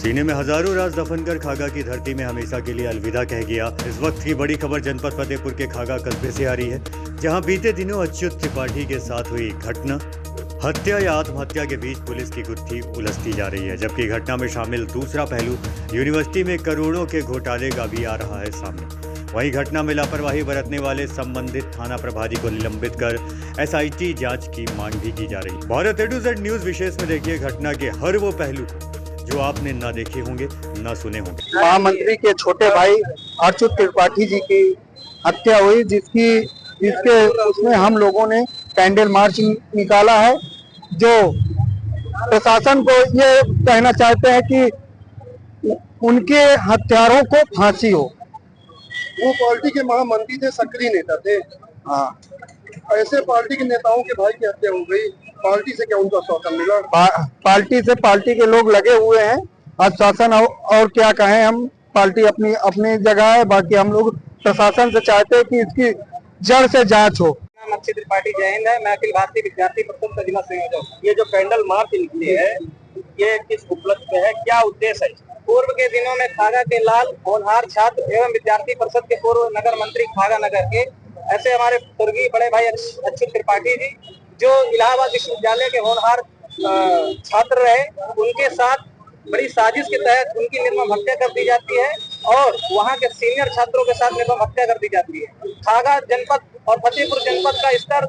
सीने में हजारों राज दफन कर खागा की धरती में हमेशा के लिए अलविदा कह गया। इस वक्त की बड़ी खबर जनपद फतेहपुर के खागा कस्बे से आ रही है, जहां बीते दिनों अच्युत त्रिपाठी के साथ हुई घटना हत्या या आत्महत्या के बीच पुलिस की गुत्थी उलझती जा रही है। जबकि घटना में शामिल दूसरा पहलू यूनिवर्सिटी में करोड़ों के घोटाले का भी आ रहा है सामने। वहीं घटना में लापरवाही बरतने वाले संबंधित थाना प्रभारी को निलंबित कर एसआईटी जांच की मांग भी की जा रही है। भारत A-Z न्यूज विशेष में देखिए घटना के हर वो पहलू को जो आपने ना देखे होंगे, ना सुने होंगे। महामंत्री के छोटे भाई अच्युत त्रिपाठी जी की हत्या हुई, जिसके उसमें हम लोगों ने कैंडल मार्च निकाला है। जो प्रशासन को ये कहना चाहते हैं कि उनके हत्यारों को फांसी हो। वो पार्टी के महामंत्री थे, सक्रिय नेता थे। हाँ, ऐसे पार्टी के नेताओं के भाई की हत्या हो गई, पार्टी से क्या उनका शौकन मिला? पार्टी से पार्टी के लोग लगे हुए हैं। शासन और क्या कहें, हम पार्टी अपनी अपनी जगह है। बाकी हम लोग प्रशासन से चाहते हैं कि इसकी जड़ से जांच हो। अच्युत त्रिपाठी जय हिंद है। मैं अखिल भारतीय विद्यार्थी परिषद का जिला संयोजक। ये जो कैंडल मार्च निकली है, ये किस उपलक्ष्य में है, क्या उद्देश्य है? पूर्व के दिनों में खागा के लाल होनहार छात्र एवं विद्यार्थी परिषद के पूर्व नगर मंत्री खागा नगर के ऐसे हमारे स्वर्गीय बड़े भाई अच्युत त्रिपाठी जी, जो इलाहाबाद विश्वविद्यालय के होनहार छात्र रहे, उनके साथ बड़ी साजिश के तहत उनकी निर्मम हत्या कर दी जाती है और वहां के सीनियर छात्रों के साथ निर्मम हत्या कर दी जाती है। खागा जनपद और फतेहपुर जनपद का स्तर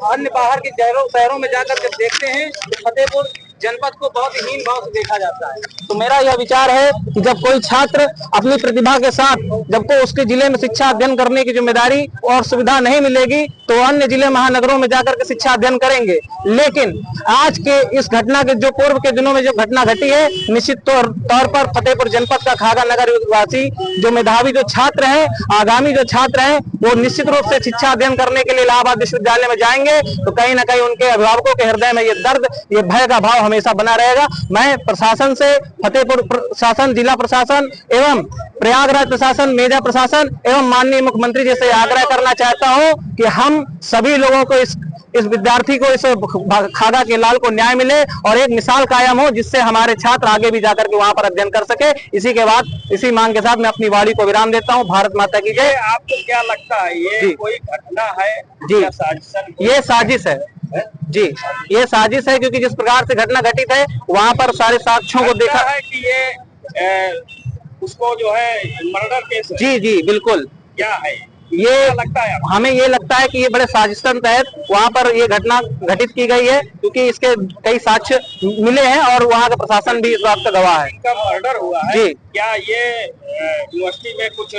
अन्य बाहर के शहरों में जाकर जब देखते हैं तो फतेहपुर जनपद को बहुत ही हीन भाव से देखा जाता है। तो मेरा यह विचार है कि जब कोई छात्र अपनी प्रतिभा के साथ जब को उसके जिले में शिक्षा अध्ययन करने की जिम्मेदारी और सुविधा नहीं मिलेगी तो अन्य जिले महानगरों में जाकर के शिक्षा अध्ययन करेंगे। लेकिन आज के इस घटना के जो पूर्व के दिनों में जो घटना घटी है, निश्चित तौर पर फतेहपुर जनपद का खागा नगर वासी जो मेधावी जो छात्र हैं, आगामी जो छात्र हैं, वो निश्चित रूप से शिक्षा अध्ययन करने के लिए इलाहाबाद विश्वविद्यालय में जाएंगे तो कहीं ना कहीं उनके अभिभावकों के हृदय में ये दर्द, ये भय का भाव हमेशा बना रहेगा। मैं प्रशासन से, फतेहपुर प्रशासन, जिला प्रशासन एवं प्रयागराज प्रशासन, मेजा प्रशासन एवं माननीय मुख्यमंत्री जी से आग्रह करना चाहता हूं कि हम सभी लोगों को इस विद्यार्थी को, इस खागा के लाल को न्याय मिले और एक मिसाल कायम हो जिससे हमारे छात्र आगे भी जाकर के वहां पर अध्ययन कर सके। इसी के बाद इसी मांग के साथ मैं अपनी वाणी को विराम देता हूं। भारत माता की जय। आपको क्या लगता है, ये कोई घटना है जी? ये साजिश है जी, ये साजिश है, क्योंकि जिस प्रकार से घटना घटित है वहां पर सारे साक्ष्यों को देखा है कि ये उसको जो है मर्डर केस है। जी जी बिल्कुल। क्या है ये लगता है? हमें ये लगता है कि ये बड़े साजिश के तहत वहाँ पर ये घटना घटित की गई है, क्योंकि इसके कई साक्ष्य मिले हैं और वहाँ का प्रशासन भी इस बात का गवाह है। इनका मर्डर हुआ है जी। क्या ये यूनिवर्सिटी में कुछ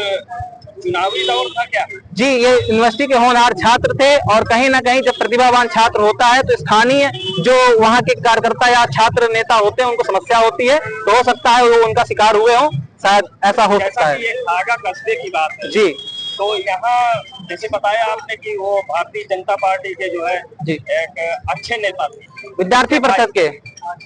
चुनावी दौर था क्या? जी, ये यूनिवर्सिटी के होनहार छात्र थे और कहीं ना कहीं जब प्रतिभावान छात्र होता है तो स्थानीय जो वहाँ के कार्यकर्ता या छात्र नेता होते हैं उनको समस्या होती है, तो हो सकता है वो उनका शिकार हुए हों, शायद ऐसा हो सकता है। ये खागा कस्बे की बात है जी, तो यहाँ जैसे बताया आपने कि वो भारतीय जनता पार्टी के जो है जी एक अच्छे नेता थे, विद्यार्थी परिषद के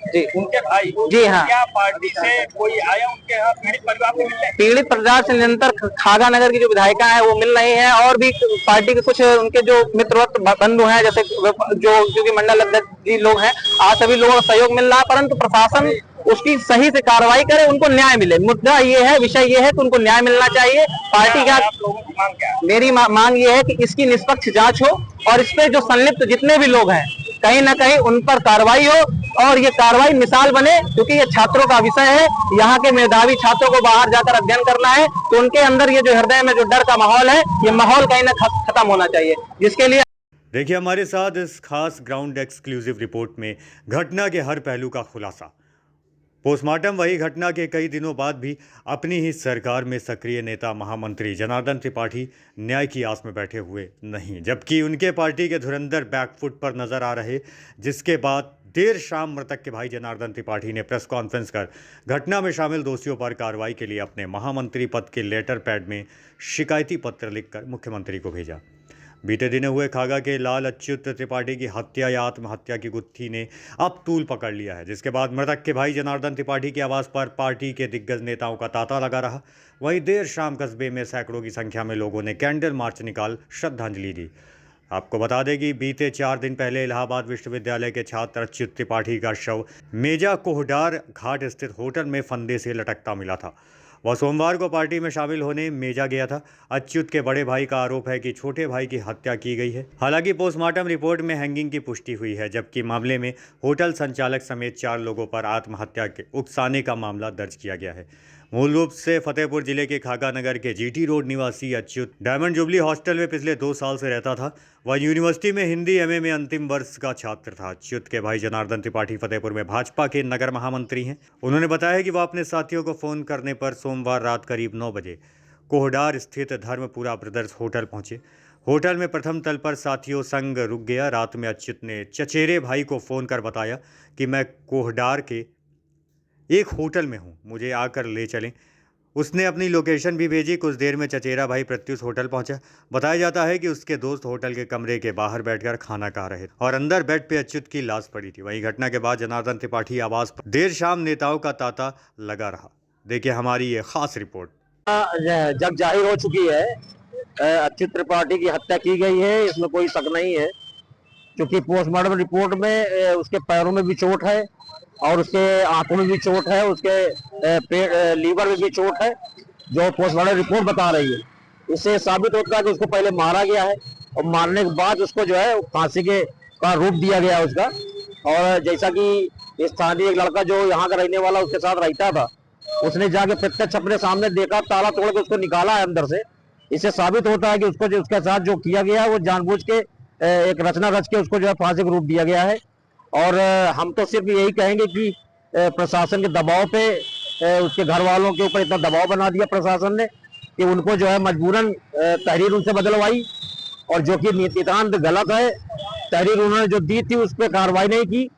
जी, उनके भाई। जी हाँ। क्या पार्टी से कोई आया उनके यहाँ पीड़ित परिवार को मिलने? पीड़ित परिवार से निरंतर खागा नगर की जो विधायिका है वो मिल रही है और भी पार्टी के कुछ उनके जो मित्रवत बंधु हैं, जैसे जो कि मंडल अध्यक्ष जी लोग हैं, आज सभी लोगों का सहयोग मिल रहा है, परंतु प्रशासन उसकी सही से कार्रवाई करे, उनको न्याय मिले। मुद्दा ये है, विषय ये है कि उनको न्याय मिलना चाहिए। पार्टी का मेरी मांग ये है कि इसकी निष्पक्ष जांच हो और इस पे जो संलिप्त जितने भी लोग हैं कहीं ना कहीं उन पर कार्रवाई हो और ये कार्रवाई मिसाल बने, क्योंकि ये छात्रों का विषय है। यहाँ के मेधावी छात्रों को बाहर जाकर अध्ययन करना है तो उनके अंदर ये जो हृदय में जो डर का माहौल है, ये माहौल कहीं ना खत्म होना चाहिए, जिसके लिए देखिए हमारे साथ इस खास ग्राउंड एक्सक्लूसिव रिपोर्ट में घटना के हर पहलू का खुलासा। पोस्टमार्टम वही घटना के कई दिनों बाद भी अपनी ही सरकार में सक्रिय नेता महामंत्री जनार्दन त्रिपाठी न्याय की आस में बैठे हुए नहीं, जबकि उनके पार्टी के धुरंधर बैकफुट पर नजर आ रहे, जिसके बाद देर शाम मृतक के भाई जनार्दन त्रिपाठी ने प्रेस कॉन्फ्रेंस कर घटना में शामिल दोषियों पर कार्रवाई के लिए अपने महामंत्री पद के लेटर पैड में शिकायती पत्र लिखकर मुख्यमंत्री को भेजा। बीते दिनों हुए खागा के लाल अच्युत त्रिपाठी की हत्या या आत्महत्या की गुत्थी ने अब तूल पकड़ लिया है, जिसके बाद मृतक के भाई जनार्दन त्रिपाठी के आवास पर पार्टी के दिग्गज नेताओं का तांता लगा रहा। वहीं देर शाम कस्बे में सैकड़ों की संख्या में लोगों ने कैंडल मार्च निकाल श्रद्धांजलि दी। आपको बता दें कि बीते 4 दिन पहले इलाहाबाद विश्वविद्यालय के छात्र अच्युत त्रिपाठी का शव मेजा कोहडार घाट स्थित होटल में फंदे से लटकता मिला था। वह सोमवार को पार्टी में शामिल होने मेजा गया था। अच्युत के बड़े भाई का आरोप है कि छोटे भाई की हत्या की गई है। हालांकि पोस्टमार्टम रिपोर्ट में हैंगिंग की पुष्टि हुई है, जबकि मामले में होटल संचालक समेत 4 लोगों पर आत्महत्या के उकसाने का मामला दर्ज किया गया है। मूल रूप से फतेहपुर जिले के खागा नगर के जीटी रोड निवासी अच्युत डायमंड जुबली हॉस्टल में पिछले 2 साल से रहता था। वह यूनिवर्सिटी में हिंदी एमए में अंतिम वर्ष का छात्र था। अच्युत के भाई जनार्दन त्रिपाठी फतेहपुर में भाजपा के नगर महामंत्री हैं। उन्होंने बताया कि वह अपने साथियों को फोन करने पर सोमवार रात करीब 9 बजे कोहडार स्थित धर्मपुरा ब्रदर्स होटल पहुंचे। होटल में प्रथम तल पर साथियों संग रुक गया। रात में अच्युत ने चचेरे भाई को फोन कर बताया कि मैं कोहडार के एक होटल में हूँ, मुझे आकर ले चलें। उसने अपनी लोकेशन भी भेजी। कुछ देर में चचेरा भाई प्रत्युष होटल पहुंचा। बताया जाता है कि उसके दोस्त होटल के कमरे के बाहर बैठकर खाना खा रहे थे और अंदर बेड पे अच्युत की लाश पड़ी थी। वहीं घटना के बाद जनार्दन त्रिपाठी आवास पर देर शाम नेताओं का तांता लगा रहा। देखिए हमारी ये खास रिपोर्ट। जग जाहिर हो चुकी है, अच्युत त्रिपाठी की हत्या की गई है, इसमें कोई शक नहीं है। क्योंकि पोस्टमार्टम रिपोर्ट में उसके पैरों में भी चोट है और उसके आंखों में भी चोट है, उसके लीवर में भी चोट है, जो पोस्टमार्टम रिपोर्ट बता रही है। इससे साबित होता है कि उसको पहले मारा गया है और मारने के बाद उसको जो है फांसी का रूप दिया गया है उसका। और जैसा कि स्थानीय एक लड़का जो यहाँ का रहने वाला उसके साथ रहता था, उसने जाके प्रत्यक्ष अपने सामने देखा, ताला तोड़ के उसको निकाला है अंदर से। इससे साबित होता है कि उसको जो उसके साथ जो किया गया है वो जानबूझ के एक रचना रच के उसको जो है फांसी का रूप दिया गया है। और हम तो सिर्फ यही कहेंगे कि प्रशासन के दबाव पे उसके घर वालों के ऊपर इतना दबाव बना दिया प्रशासन ने कि उनको जो है मजबूरन तहरीर उनसे बदलवाई, और जो कि नितांत गलत है। तहरीर उन्होंने जो दी थी उस पर कार्रवाई नहीं की।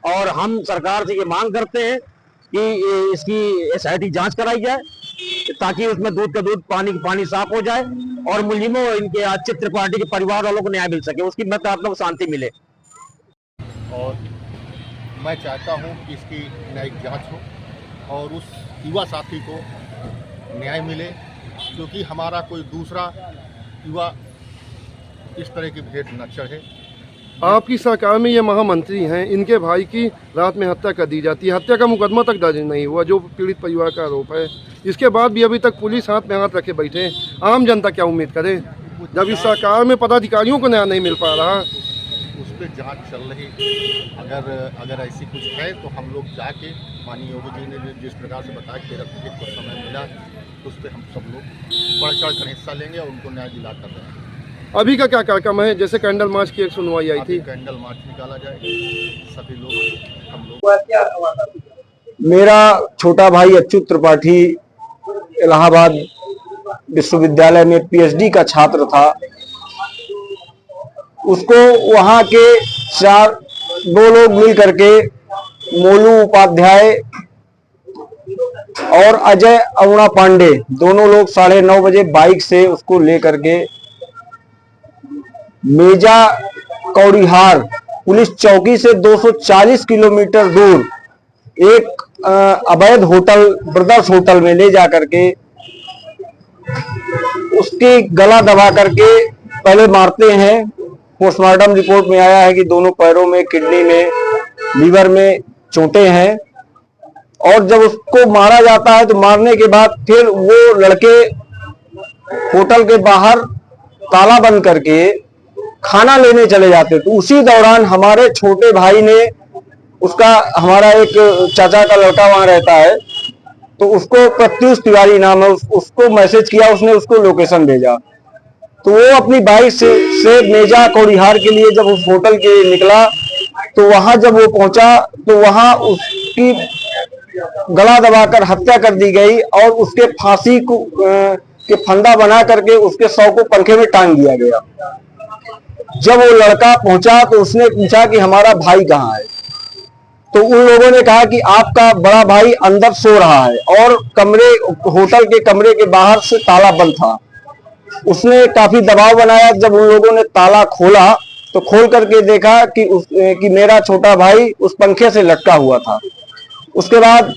और हम सरकार से ये मांग करते हैं कि इसकी SIT जांच कराई जाए ताकि उसमें दूध का दूध पानी का पानी साफ हो जाए और मुलजिमों इनके अच्युत त्रिपाठी के परिवार वालों को न्याय मिल सके, उसकी मत आप लोग शांति मिले। और मैं चाहता हूं कि इसकी न्यायिक जांच हो और उस युवा साथी को न्याय मिले, क्योंकि हमारा कोई दूसरा युवा इस तरह की भेंट न चढ़े। आपकी सरकार में ये महामंत्री हैं, इनके भाई की रात में हत्या कर दी जाती है, हत्या का मुकदमा तक दर्ज नहीं हुआ, जो पीड़ित परिवार का आरोप है। इसके बाद भी अभी तक पुलिस हाथ में हाथ रखे बैठे हैं। आम जनता क्या उम्मीद करे जब इस सरकार में पदाधिकारियों को न्याय नहीं मिल पा रहा। उस पर जांच चल रही, अगर ऐसी कुछ है तो हम लोग जाके माननीय योगी जी ने जिस प्रकार से बताया कि 13 तारीख को समय मिला, उस पर हम सब लोग बढ़ चढ़ कर हिस्सा लेंगे और उनको न्याय दिला कर रहे हैं। अभी का क्या कार्यक्रम है? जैसे कैंडल मार्च की एक सुनवाई आई थी, कैंडल मार्च निकाला जाएगा, सभी लोग हम लोग। मेरा छोटा भाई अच्युत त्रिपाठी इलाहाबाद विश्वविद्यालय में PhD का छात्र था। उसको वहां के 2 लोग मिल करके मोलू उपाध्याय और अजय अरुणा पांडे, दोनों लोग 9:30 बजे बाइक से उसको लेकर के मेजा कौड़िहार पुलिस चौकी से 240 किलोमीटर दूर एक अवैध होटल ब्रदर्स होटल में ले जा करके उसके गला दबा करके पहले मारते हैं। पोस्टमार्टम रिपोर्ट में आया है कि दोनों पैरों में, किडनी में, लीवर में चोटें हैं। और जब उसको मारा जाता है तो मारने के बाद फिर वो लड़के होटल के बाहर ताला बंद करके खाना लेने चले जाते। तो उसी दौरान हमारे छोटे भाई ने हमारा एक चाचा का लड़का वहां रहता है, तो उसको प्रत्युष तिवारी नाम है, उसको मैसेज किया, उसने उसको लोकेशन भेजा। तो वो अपनी बाइक से मेजा कौड़िहार के लिए जब उस होटल के लिए निकला, तो वहां जब वो पहुंचा तो वहां उसकी गला दबाकर हत्या कर दी गई और उसके फांसी को के फंदा बना करके उसके शव को पंखे में टांग दिया गया। जब वो लड़का पहुंचा तो उसने पूछा कि हमारा भाई कहाँ है, तो उन लोगों ने कहा कि आपका बड़ा भाई अंदर सो रहा है और होटल के कमरे के बाहर से ताला बंद था। उसने काफी दबाव बनाया। जब उन लोगों ने ताला खोला तो खोल करके देखा कि मेरा छोटा भाई उस पंखे से लटका हुआ था। उसके बाद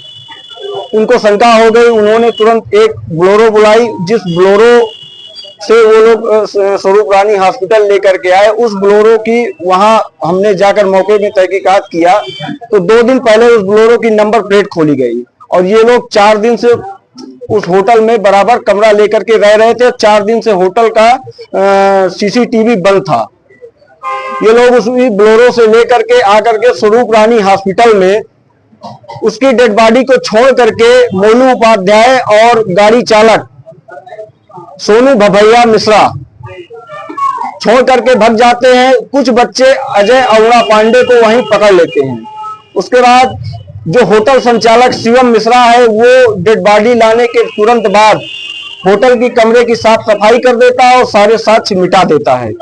उनको शंका हो गई, उन्होंने तुरंत एक बोलेरो बुलाई, जिस बोलेरो से वो लोग स्वरूप रानी हॉस्पिटल लेकर के आए। उस बोलेरो की वहां हमने जाकर मौके में तहकीकात किया तो 2 दिन पहले उस बोलेरो की नंबर प्लेट खोली गई और ये लोग 4 दिन से उस होटल में बराबर कमरा लेकर के रह रहे थे। 4 दिन से होटल का CCTV बंद था। ये लोग उस बोलेरो से लेकर के आकर के स्वरूप रानी हॉस्पिटल में उसकी डेड बॉडी को छोड़ करके मोनू उपाध्याय और गाड़ी चालक सोनू भभैया मिश्रा छोड़ करके भाग जाते हैं। कुछ बच्चे अजय अरुणा पांडे को वहीं पकड़ लेते हैं। उसके बाद जो होटल संचालक शिवम मिश्रा है वो डेड बॉडी लाने के तुरंत बाद होटल की कमरे की साफ सफाई कर देता है और सारे साक्ष्य मिटा देता है।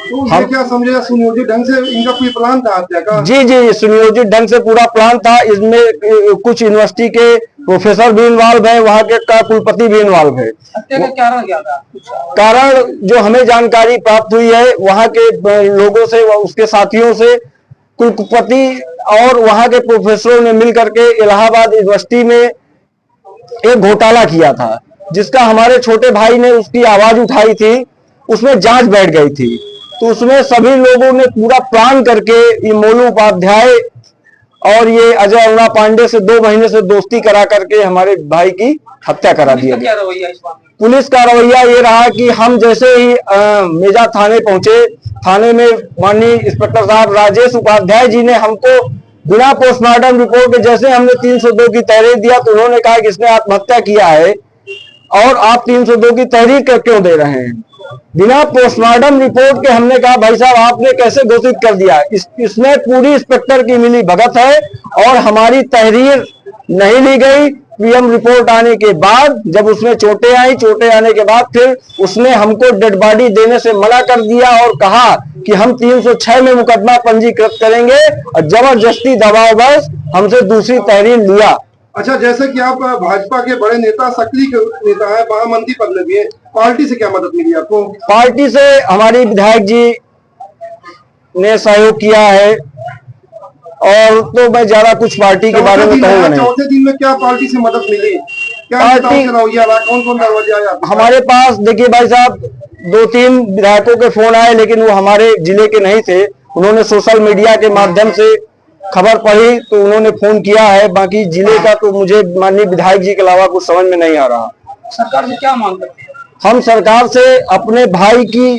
तो हम क्या समझे, सुनियोजित ढंग से इनका कोई प्लान था हत्या का? जी, सुनियोजित ढंग से पूरा प्लान था। इसमें कुछ यूनिवर्सिटी के प्रोफेसर भी इन्वॉल्व है, वहां के का कुलपति भी इन्वॉल्व है। हत्या का कारण क्या था? कारण जो हमें जानकारी प्राप्त हुई है वहां के लोगों से, उसके साथियों से, कुलपति और वहां के प्रोफेसरों ने मिल करके इलाहाबाद यूनिवर्सिटी में एक घोटाला किया था जिसका हमारे छोटे भाई ने उसकी आवाज उठाई थी। उसमें जांच बैठ गई थी तो उसमें सभी लोगों ने पूरा प्लान करके ये मोनू उपाध्याय और ये अजय अरुणा पांडे से 2 महीने से दोस्ती करा करके हमारे भाई की हत्या करा दिया गया। पुलिस का रवैया ये रहा कि हम जैसे ही मेजा थाने पहुंचे, थाने में माननीय इंस्पेक्टर साहब राजेश उपाध्याय जी ने हमको बिना पोस्टमार्टम रिपोर्ट के, जैसे हमने 302 की तहरीर दिया तो उन्होंने कहा कि इसने आत्महत्या किया है और आप 302 की तहरीर क्यों दे रहे हैं। बिना पोस्टमार्टम रिपोर्ट के हमने कहा भाई साहब आपने कैसे घोषित कर दिया। इसमें पूरी इंस्पेक्टर की मिली भगत है और हमारी तहरीर नहीं ली गई। PM रिपोर्ट आने के बाद जब उसमें चोटें आई, चोटें आने के बाद फिर उसने हमको डेड बॉडी देने से मना कर दिया और कहा कि हम 306 में मुकदमा पंजीकृत करेंगे और जबरदस्ती दबावबश हमसे दूसरी तहरीर लिया। अच्छा, जैसे कि आप भाजपा के बड़े नेता, सक्रिय नेता है, महामंत्री पद में भी है, पार्टी से क्या मदद मिली आपको? पार्टी से हमारी विधायक जी ने सहयोग किया है और तो मैं ज्यादा कुछ पार्टी के बारे में कहूँगा नहीं। चौथे दिन में क्या पार्टी से मदद मिली? क्या पार्टी कौन दरवाजे आया हमारे पास? देखिए भाई साहब, 2-3 विधायकों के फोन आए लेकिन वो हमारे जिले के नहीं थे। उन्होंने सोशल मीडिया के माध्यम से खबर पढ़ी तो उन्होंने फोन किया है। बाकी जिले का तो मुझे माननीय विधायक जी के अलावा कुछ समझ में नहीं आ रहा। सरकार से क्या मांग करते हैं? हम सरकार से अपने भाई की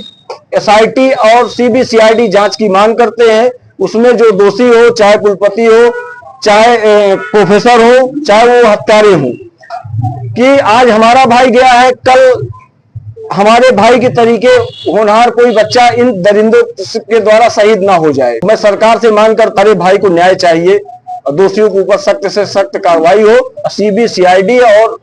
SIT और CBCID जांच की मांग करते हैं। उसमें जो दोषी हो, चाहे कुलपति हो, चाहे प्रोफेसर हो, चाहे वो हत्यारे हो, कि आज हमारा भाई गया है, कल हमारे भाई के तरीके होनहार कोई बच्चा इन दरिंदों के द्वारा शहीद ना हो जाए। मैं सरकार से मांग करता हूं भाई को न्याय चाहिए और दोषियों के ऊपर सख्त से सख्त कार्रवाई हो। CBCID और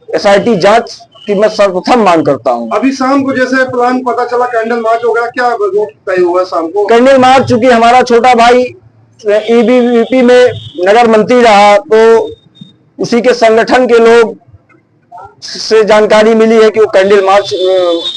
SIT जांच की मैं सर्वप्रथम मांग करता हूं। अभी शाम को जैसे प्लान पता चला कैंडल मार्च होगा, क्या रूट तय हुआ शाम को? कैंडल मार्च, चूंकि हमारा छोटा भाई EBVP में नगर मंत्री रहा तो उसी के संगठन के लोग से जानकारी मिली है कि वो कैंडल मार्च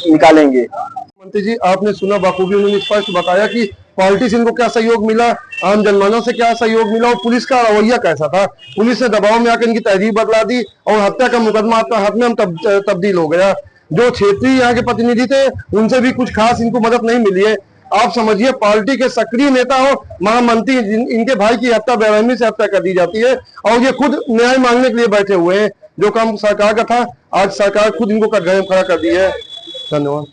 निकालेंगे। मंत्री जी, आपने सुना बाखूबी, उन्होंने स्पष्ट बताया कि पार्टी से इनको क्या सहयोग मिला, आम जनमानस से क्या सहयोग मिला और पुलिस का रवैया कैसा था। पुलिस ने दबाव में आकर इनकी तहरीर बदला दी और हत्या का मुकदमा आपका हाथ में तब्दील हो गया। जो क्षेत्रीय यहाँ के प्रतिनिधि थे उनसे भी कुछ खास इनको मदद नहीं मिली है। आप समझिए, पार्टी के सक्रिय नेता हो, महामंत्री, इनके भाई की हत्या बेरहमी से हत्या कर दी जाती है और ये खुद न्याय मांगने के लिए बैठे हुए हैं। जो काम सरकार का था आज सरकार खुद इनको खड़ा कर दी है। धन्यवाद।